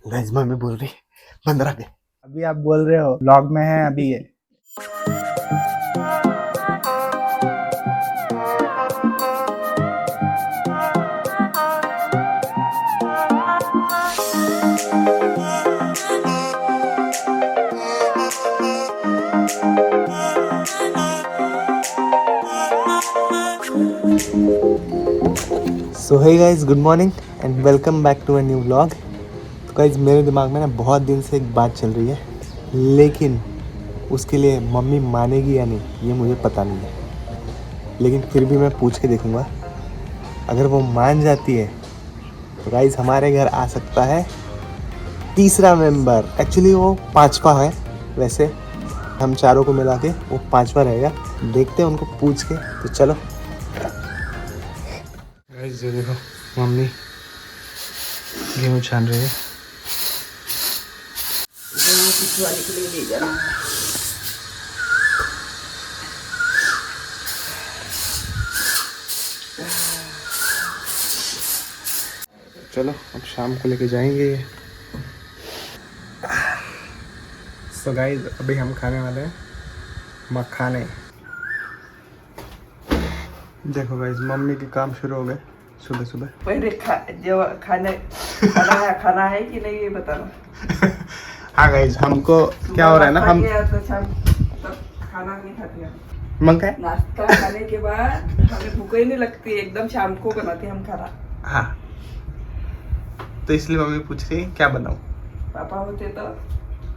Guys mummy बोल रही 15 पे। अभी आप बोल रहे हो व्लॉग में है अभी ये। So hey guys, good morning and welcome back to a new vlog. तो गाइस मेरे दिमाग में ना बहुत दिन से एक बात चल रही है, लेकिन उसके लिए मम्मी मानेगी या नहीं ये मुझे पता नहीं है। लेकिन फिर भी मैं पूछ के देखूंगा। अगर वो मान जाती है तो गाइस हमारे घर आ सकता है तीसरा मेंबर। एक्चुअली वो पांचवा है, वैसे हम चारों को मिला के वो पांचवा रहेगा। देखते हैं उनको पूछ के। तो चलो गाइस, ये देखो मम्मी गेहूँ छान रही है। पिछवाने के लिए ले जाना है। चलो अब शाम को लेके जाएंगे ये। सो गाइस अभी हम खाने वाले हैं मखाने। देखो गाइस मम्मी के काम शुरू हो गए सुबह सुबह। पहले जो खाना है कि नहीं ये बताना। हाँ गाइस, हमको क्या हो रहा है ना, हम तो शाम तब खाना नहीं खाते हम। मंगा है। नाश्ता खाने के बाद हमें भूख ही नहीं लगती, एकदम शाम को बनाते हम खाना। हाँ, तो इसलिए मम्मी पूछ रही है क्या बनाऊं। पापा होते तो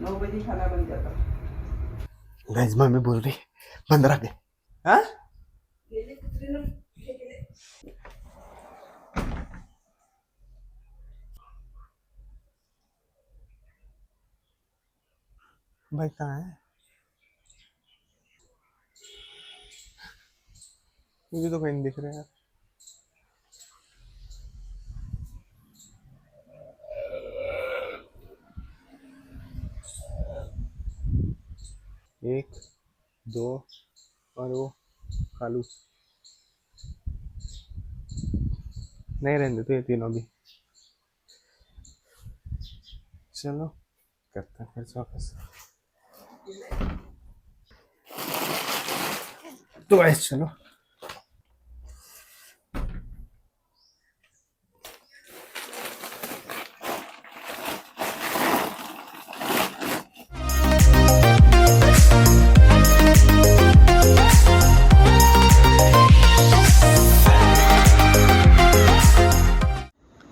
9 बजे खाना बन जाता। गाइस मम्मी बोल रही 15 पे। हाँ भाई कहाँ है? मुझे तो कहीं नहीं दिख रहा है। एक दो और वो कालू नहीं रहने देते ये तीनों भी। चलो करते हैं फिर से वापस। तो गाइस चलो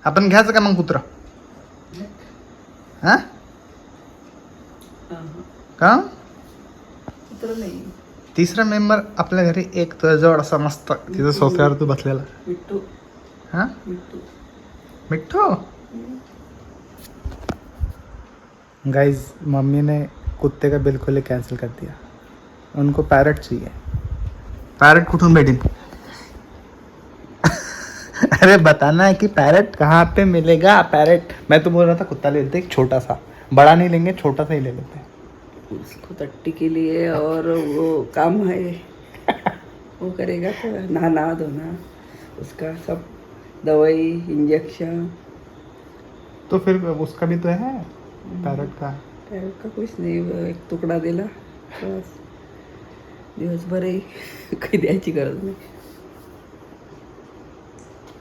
आपण घ्यायचं का मग कुत्रा? हा का कुत्र नाही, तिसरा मेंबर आपल्या घरी एक तुझ्याजवळ असा मस्त तिथं सोफ्यावर तू बसलेला. मिट्टू हा मिट्टू मिठ्ठू. गाइस मम्मी ने कुत्ते का बिल्कुल ही कैंसिल कर दिया, उनको पैरट चाहिए. पैरट कुठून भेटेल? अरे बताना है कि पैरट कहाँ पे मिलेगा. पैरट मैं तो बोल रहा था कुत्ता ले लेते एक छोटा सा, बड़ा नहीं लेंगे, छोटा सा ही ले लेते. उसको टट्टी के लिए और वो काम है वो करेगा तो नहाना धोना उसका सब दवाई इंजेक्शन। तो फिर उसका भी तो है पैरट का. पैर का कुछ नहीं, वो एक तुकडा दिला बस, दिवसभरही काही द्यायची गरज नाही.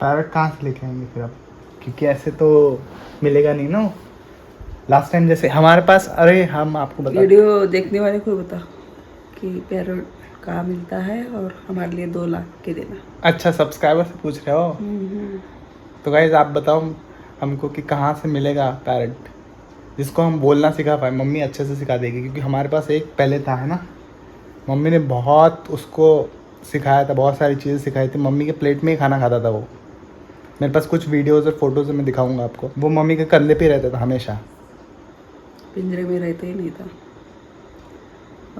पैरट कहाँ से लेके आएंगे फिर अब, क्योंकि ऐसे तो मिलेगा नहीं ना. लास्ट टाइम जैसे हमारे पास, अरे हम आपको बता, वीडियो देखने वाले को बता कि पैरट कहाँ मिलता है और हमारे लिए 2 लाख के देना। अच्छा सब्सक्राइबर से पूछ रहे हो. तो गाइज आप बताओ हमको कि कहाँ से मिलेगा पैरट जिसको हम बोलना सिखा पाए. मम्मी अच्छे से सिखा देगी क्योंकि हमारे पास एक पहले था है ना, मम्मी ने बहुत उसको सिखाया था, बहुत सारी चीज़ें सिखाई थी. मम्मी के प्लेट में ही खाना खाता था वो. मेरे पास कुछ वीडियोज़ और फोटोज़ मैं दिखाऊंगा आपको. वो मम्मी के कंधे पे रहता था हमेशा. पिंजरे में रहते ही नहीं था.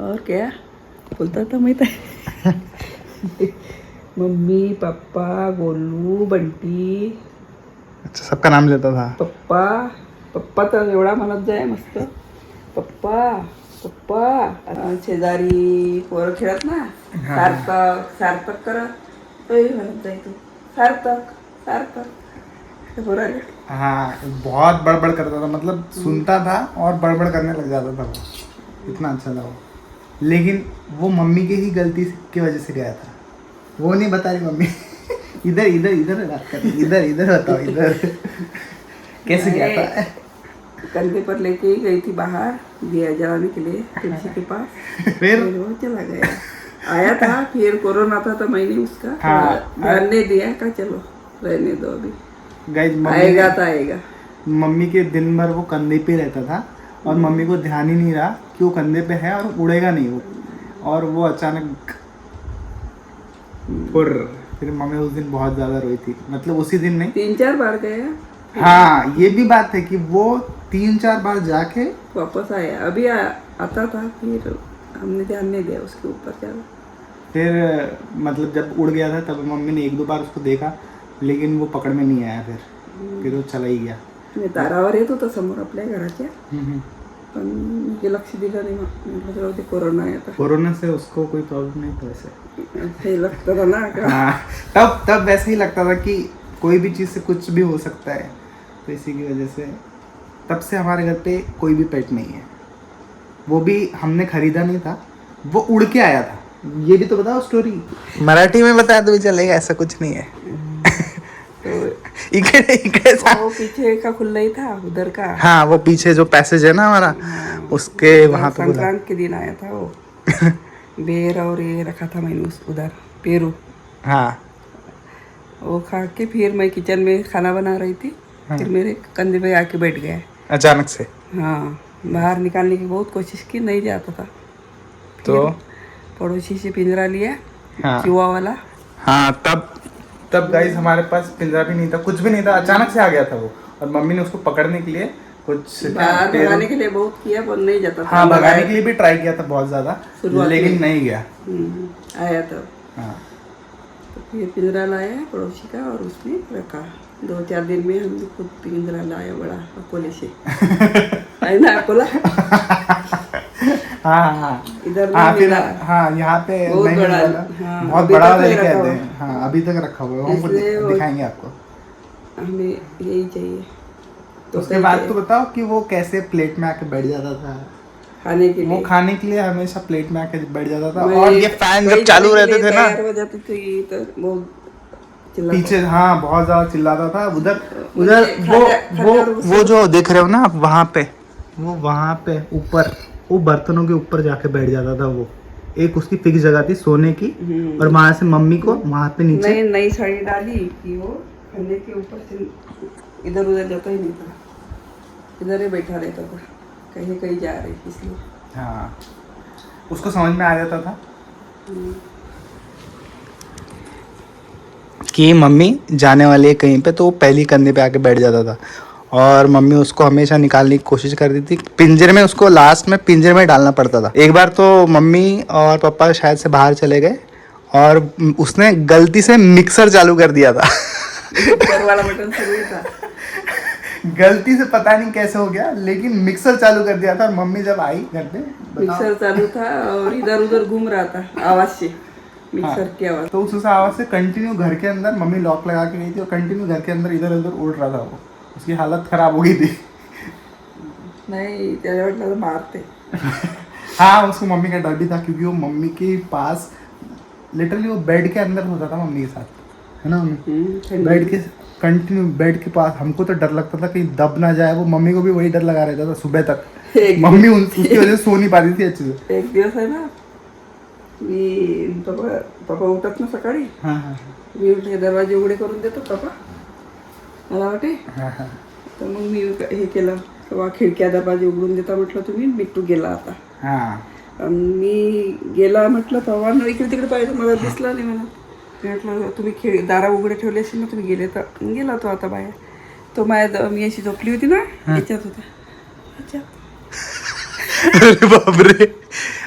और क्या बोलता था माहित आहे? Mummy papa Golu Bunty. अच्छा सबका नाम लेता था. पप्पा पप्पा तर एवढा म्हणत जाय मस्त, पप्पा पप्पा. शेजारी पोरं खेळत ना, सार्थक सार्थक करत तोही म्हणत जाय तू सार्थक सार्थक. पोरं आले हाँ बहुत बड़बड़ करता था, मतलब सुनता था और बड़बड़ करने लग जाता था वो, इतना अच्छा था वो। लेकिन वो मम्मी की ही गलती की वजह से गया था, वो नहीं बता रही मम्मी। इधर इधर इधर बात कर, इधर इधर बताओ, इधर कैसे गया था। कंधे पर लेके ही गई थी बाहर दिया जलाने के लिए तुलसी के पास, फिर वो चला गया। आया था, फिर कोरोना था तो मैंने उसका हाँ। ध्यान नहीं दिया, कहा चलो रहने दो अभी, गाइस आएगा तो आएगा। मम्मी के दिन भर वो कंधे पे रहता था और मम्मी को ध्यान ही नहीं रहा कि वो कंधे पे है और उड़ेगा नहीं वो, और वो अचानक फिर मम्मी उस दिन बहुत ज़्यादा रोई थी, मतलब उसी दिन नहीं 3-4 बार गया, हाँ ये भी बात है कि वो 3-4 बार जाके वापस आया। अभी आता था, फिर हमने ध्यान नहीं दिया उसके ऊपर ज़्यादा। फिर मतलब जब उड़ गया था तब मम्मी ने 1-2 बार उसको देखा, लेकिन वो पकड़ में नहीं आया, फिर वो चला ही गया। मी दारावर येत होता समोर आपल्या घराच्या, पण मी लक्ष दिलं नाही, म्हटलं जाऊ दे, कोरोना आहे आता, कोरोना से उसको कोई प्रॉब्लम नहीं था वैसे। हे लगतं था ना का हाँ तब वैसे ही लगता था कि कोई भी चीज़ से कुछ भी हो सकता है, तो इसी की वजह से तब से हमारे घर पे कोई भी पेट नहीं है। वो भी हमने खरीदा नहीं था, वो उड़ के आया था। ये भी तो बताओ स्टोरी, मराठी में बताया तो भी चलेगा, ऐसा कुछ नहीं है। इकडे इकडे वो पीछे का खुला ही था उधर का। हाँ वो पीछे जो पैसेज है ना हमारा, उसके वहाँ पे खुला। संक्रांत के दिन आया था वो। बेर और ये रखा था मैंने उधर पेरू, हाँ वो खा के फिर मैं किचन में खाना बना रही थी, फिर मेरे कंधे पे आके बैठ गया। अचानक से हाँ, बाहर निकालने की बहुत कोशिश की, नहीं जाता था। तो पड़ोसी से पिंजरा लिया, हाँ चूहा वाला। हाँ तब गाइस हमारे पास पिंजरा भी नहीं था, कुछ भी नहीं था, अचानक से आ गया था वो, और मम्मी ने उसको पकड़ने के लिए कुछ बाहर भगाने के लिए बहुत किया पर नहीं जाता था। हाँ भगाने के लिए भी ट्राई किया था बहुत ज़्यादा, लेकिन नहीं गया। आया तब, हाँ तो फिर पिंजरा लाया पड़ोसी का और उसने रखा। 2-4 दिन में हमने खुद पिंजरा लाया बड़ा अकोले से। है ना अकोला? हाँ इधर हाँ नहीं फिर मिला। हाँ यहाँ पे बहुत नहीं बड़ा, मिला, हाँ, बहुत अभी बड़ा तक नहीं लेके रखा आते हुआ। हैं। हाँ अभी तक रखा हुआ है, हमको इसलिए वो- दिखाएंगे आपको। हमें यही चाहिए। तो उसके बाद तो बताओ कि वो कैसे प्लेट में आके बैठ जाता था खाने के वो लिए। खाने के लिए हमेशा प्लेट में आके बैठ जाता था, मैं और ये फैन जब कहीं चालू जाने के रहते लिए थे ना तैयार हो जाती थी तो बहुत चिल्लाता पीछे, हाँ बहुत ज्यादा चिल्लाता था। उधर खाजा वो जो देख रहे हो ना आप वहाँ पे, वो वहाँ पे ऊपर वो बर्तनों के ऊपर जाके बैठ जाता था। वो एक उसकी फिक्स जगह थी सोने की, और वहाँ से मम्मी को वहाँ पे नीचे नई साड़ी डाली कि वो खाने के ऊपर से इधर उधर जाता ही नहीं था, इधर ही बैठा रहता था, कहीं कहीं जा रही इसलिए। हाँ उसको समझ में आ जाता था कि मम्मी जाने वाली है कहीं पे, तो वो पहली कंधे पे आके बैठ जाता था, और मम्मी उसको हमेशा निकालने की कोशिश करती थी पिंजरे में। उसको लास्ट में पिंजरे में डालना पड़ता था। एक बार तो मम्मी और पापा शायद से बाहर चले गए और उसने गलती से मिक्सर चालू कर दिया था। ऊपर वाला बटन शुरू ही था। गलती से पता नहीं कैसे हो गया, लेकिन मिक्सर चालू कर दिया था। और मम्मी जब आई घर पे, मिक्सर चालू था और इधर उधर घूम रहा था आवाज से, मिक्सर की आवाज। तो उस आवाज से कंटिन्यू घर के अंदर, मम्मी लॉक लगा के गई थी और कंटिन्यू घर के अंदर इधर उधर उड़ रहा था वो। उसकी हालत खराब हो गई थी। नहीं त्याला वाटलं तर मारते। हाँ उसको मम्मी का डर भी था, क्योंकि वो मम्मी के पास लिटरली वो बेड के अंदर होता था मम्मी के साथ, है ना मम्मी? बेड के कंटिन्यू बेड के पास। हमको तो डर लगता था कहीं दब ना जाए वो, मम्मी को भी वही डर लगा रहता था सुबह तक। मम्मी उसकी वजह से सो नहीं पाती थी अच्छे से। एक दिवस आहे ना, मी पप्पा उठत ना सकाळी, हाँ हाँ मी उठले दरवाजे उघडे करून देतो पप्पा मला वाटे, हाँ हाँ तर मग मी हे केलं, तेव्हा खिडक्या दरवाजे उघडून देता म्हटलं तुम्ही, बिट्टू गेला आता. हाँ मी गेला म्हटलं तेव्हा इकडे तिकडे पाहिजे, मला दिसला नाही म्हणा. मी म्हटलं तुम्ही दारा उघडे ठेवले असेल ना, तुम्ही गेले तर गेला तो आता बाहेर. तो माझ्या मी अशी झोपली होती ना याच्यात होता. अच्छा अरे बापरे,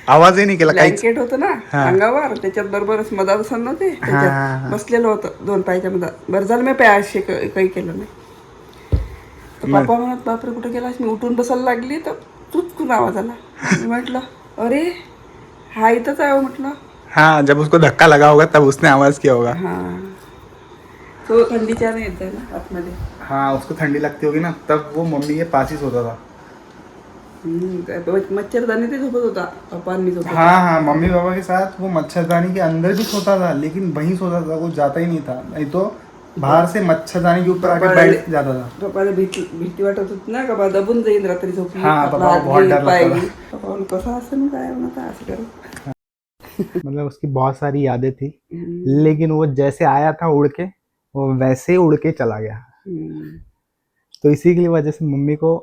आवाजही नाही केला काहीच. ब्लँकेट होतं ना अंगावर, त्याच्यात बरोबरच मधासन नव्हते, त्याच्यात बसलेलं होतं 2 पायाच्या मधात. बरं झालं मी पायाशी काही केलं नाही. तर पप्पा म्हणत बापरे कुठं गेलास, मी उठून बसायला लागली तर चुचकून आवाज आला. मी म्हटलं अरे हा इथंच आहे म्हटलं. हाँ जब उसको धक्का लगा होगा तब उसने आवाज किया होगा. हां तो थंडीच्या नाही येत आहे ना आतमध्ये, हाँ उसको ठंडी लगती होगी ना, तब वो मम्मी के पास ही सोता था। मच्छरदानी ते झोपत होता पापा मी झोपत हाँ हाँ, मम्मी पापा के साथ वो मच्छरदानी के अंदर भी सोता था, लेकिन वहीं सोता था, वो जाता ही नहीं था। नहीं तो बाहर से मच्छरदानी के ऊपर आके बैठ जाता था। पप्पाला भीती वाटत होती ना का बा दबून जाईन रात्री झोपली हाँ, पप्पा को बहुत डर लगता था। पप्पा कसं असं काय म्हणता असं करू मतलब उसकी बहुत सारी यादें थी, लेकिन वो जैसे आया था उड़ के, वो वैसे ही उड़ के चला गया। तो इसी की वजह से मम्मी को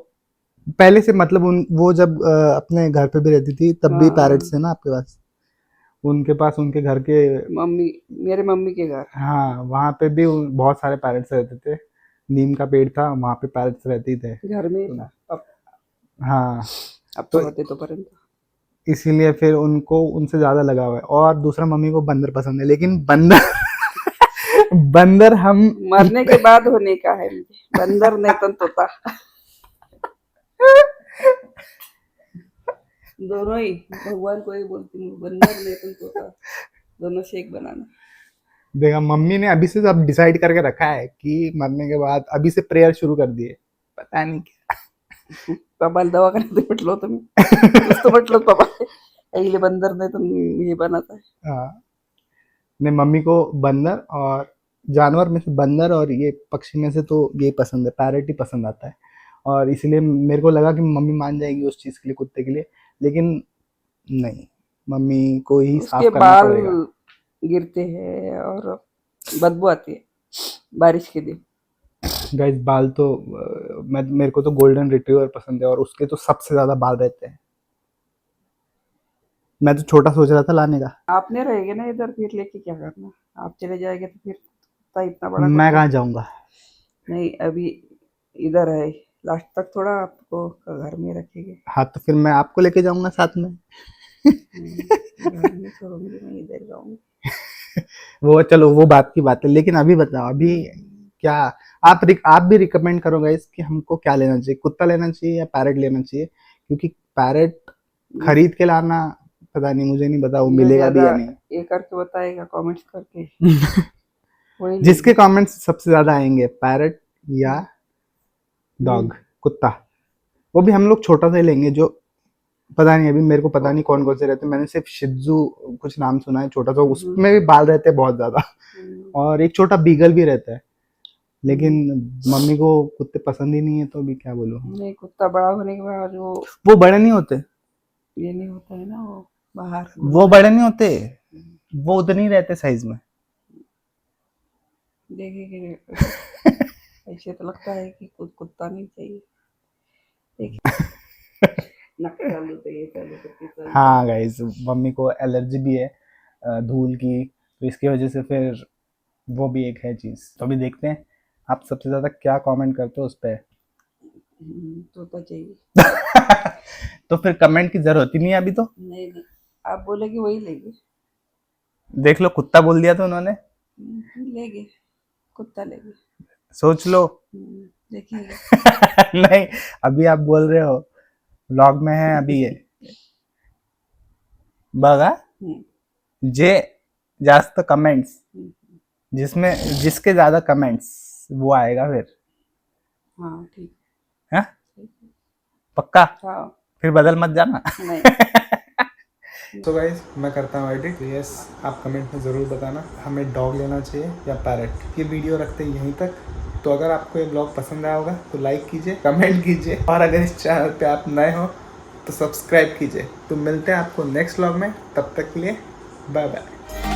पहले से मतलब वो जब अपने घर पे भी रहती थी तब भी पैरट्स थे ना आपके पास, उनके पास उनके घर के मेरे मम्मी के घर, हाँ वहाँ पे भी बहुत सारे पैरट्स रहते थे। नीम का पेड़ था, वहाँ पे पैरट्स रहते ही थे घर में था अब। हाँ, अब तो होते तो पर्यंत इसीलिए फिर उनको उनसे ज्यादा लगाव है। और दूसरा मम्मी को बंदर पसंद है, लेकिन बंदर बंदर हम मरने के बाद होने का है मुझे, बंदर नहीं तो तोता दोनों ही, भगवान को ही बोलती हूँ, बंदर नहीं तो तोता, दोनों से एक बनाना। देखा, मम्मी ने अभी से अब डिसाइड करके रखा है कि मरने के बाद अभी से प्रेयर शुरू कर दिए, पता नहीं क्या। बाबाला दवाखान्यात म्हटलं होतं मी, नुसतं म्हटलं बाबा पहिले बंदर नाही तर हे बनाता है। हाँ, नहीं मम्मी को बंदर और जानवर में से बंदर और ये पक्षी में से तो ये पसंद है, पैरट ही पसंद आता है। और इसलिए मेरे को लगा कि मम्मी मान जाएगी उस चीज़ के लिए, कुत्ते के लिए, लेकिन नहीं, मम्मी को ही साफ उसके करना बाल पड़ेगा। गिरते हैं और बदबू आती है बारिश के दिन। गाइस बाल तो मेरे को तो गोल्डन रिट्रीवर पसंद है, और उसके तो सबसे ज्यादा बाल रहते हैं। मैं तो छोटा सोच रहा था लाने का। आपने रहेंगे ना इधर, फिर लेके क्या करना, आप चले जाएंगे तो फिर कुत्ता इतना बड़ा मैं कुत्ता। कहाँ जाऊंगा। नहीं अभी इधर है, लास्ट तक थोड़ा आपको घर में रखेंगे। हाँ तो फिर मैं आपको लेके जाऊंगा साथ में। घर में छोड़ूंगी, मैं इधर जाऊंगी। वो चलो वो बात की बात है, लेकिन अभी बताओ, अभी क्या आप भी रिकमेंड करो गाइस कि हमको क्या लेना चाहिए, कुत्ता लेना चाहिए या पैरट लेना चाहिए? क्योंकि पैरट खरीद के लाना पता नहीं, मुझे नहीं पता वो मिलेगा भी या नहीं। ये करके बताएगा कमेंट्स करके वही जिसके कमेंट्स सबसे ज्यादा आएंगे, पैरट या डॉग, कुत्ता, वो भी हम लोग छोटा सा ही लेंगे, जो पता नहीं, अभी मेरे को पता नहीं कौन कौन से रहते हैं। मैंने सिर्फ शिज़ू कुछ नाम सुना है, छोटा सा, उसमें भी बाल रहते हैं बहुत ज्यादा, और एक छोटा बीगल भी रहता है। लेकिन मम्मी को कुत्ते पसंद ही नहीं है, तो अभी क्या बोलूं। नहीं, कुत्ता बड़ा होने के बाद वो बड़े नहीं होते, ये नहीं होता है ना, वो बाहर वो बड़े नहीं होते, वो उतने ही रहते साइज में। देखेंगे ऐसे तो लगता है कि कुत्ता नहीं चाहिए। चालू तो ये चालू। हाँ गाइस, मम्मी को एलर्जी भी है धूल की, तो इसकी वजह से फिर वो भी एक है चीज। तो अभी देखते हैं आप सबसे ज्यादा क्या कमेंट करते हो उस पर। तोता चाहिए। तो फिर कमेंट की जरूरत ही नहीं है अभी तो। नहीं आप बोलेगे वही लेंगे। देख लो, कुत्ता बोल दिया तो उन्होंने, लेंगे, कुत्ता लेंगे, सोच लो। देखिए नहीं, अभी आप बोल रहे हो, व्लॉग में है अभी ये बघा जे जास्त कमेंट्स, जिसमें जिसके ज्यादा कमेंट्स वो आएगा फिर। हाँ ठीक है, पक्का? हाँ। फिर बदल मत जाना। नहीं। तो गाइस मैं करता हूँ एडिट। यस, आप कमेंट में ज़रूर बताना हमें डॉग लेना चाहिए या पैरट। ये वीडियो रखते हैं यहीं तक। तो अगर आपको ये ब्लॉग पसंद आया होगा तो लाइक कीजिए, कमेंट कीजिए, और अगर इस चैनल पे आप नए हो तो सब्सक्राइब कीजिए। तो मिलते हैं आपको नेक्स्ट ब्लॉग में, तब तक के लिए बाय बाय।